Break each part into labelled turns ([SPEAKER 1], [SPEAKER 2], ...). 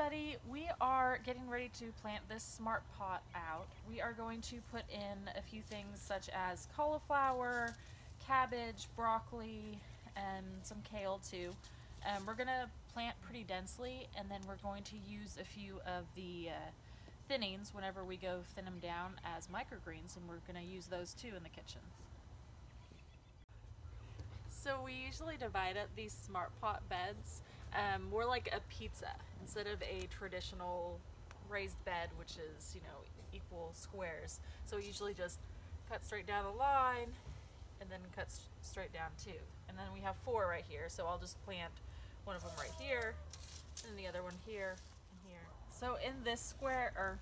[SPEAKER 1] everybody, we are getting ready to plant this smart pot out. We are going to put in a few things such as cauliflower, cabbage, broccoli, and some kale too. We're going to plant pretty densely, and then we're going to use a few of the thinnings whenever we go thin them down as microgreens, and we're going to use those too in the kitchen. So we usually divide up these smart pot beds more like a pizza instead of a traditional raised bed, which is, equal squares. So we usually just cut straight down the line and then cut straight down too. And then we have 4 right here, so I'll just plant one of them right here and the other one here and here. So in this square or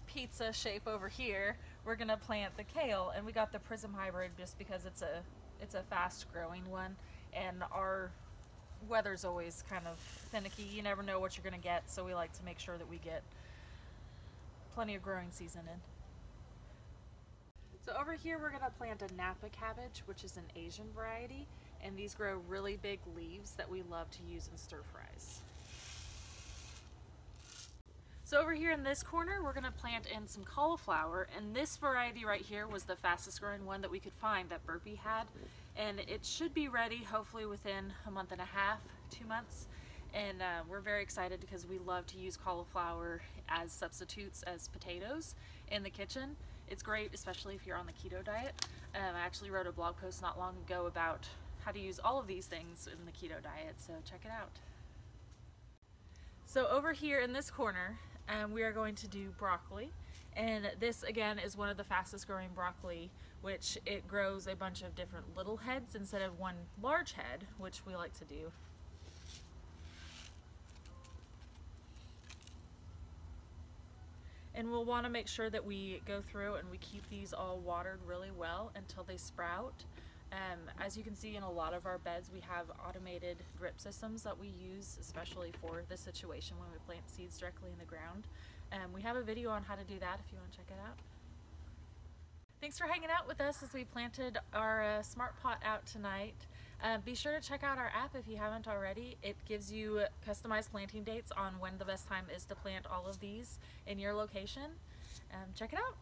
[SPEAKER 1] pizza shape over here, we're gonna plant the kale, and we got the Prism hybrid just because it's a fast growing one, and our weather's always kind of finicky. You never know what you're gonna get, so we like to make sure that we get plenty of growing season in. So over here we're gonna plant a Napa cabbage, which is an Asian variety, and these grow really big leaves that we love to use in stir fries. So over here in this corner, we're gonna plant in some cauliflower, and this variety right here was the fastest growing one that we could find that Burpee had, and it should be ready hopefully within a month and a half, 2 months, and we're very excited because we love to use cauliflower as substitutes as potatoes in the kitchen. It's great, especially if you're on the keto diet. I actually wrote a blog post not long ago about how to use all of these things in the keto diet, so check it out. So over here in this corner, we are going to do broccoli, and this again is one of the fastest growing broccoli, which it grows a bunch of different little heads instead of one large head, which we like to do. And we'll want to make sure that we go through and we keep these all watered really well until they sprout. As you can see in a lot of our beds, we have automated drip systems that we use, especially for this situation when we plant seeds directly in the ground. We have a video on how to do that if you want to check it out. Thanks for hanging out with us as we planted our smart pot out tonight. Be sure to check out our app if you haven't already. It gives you customized planting dates on when the best time is to plant all of these in your location. Check it out.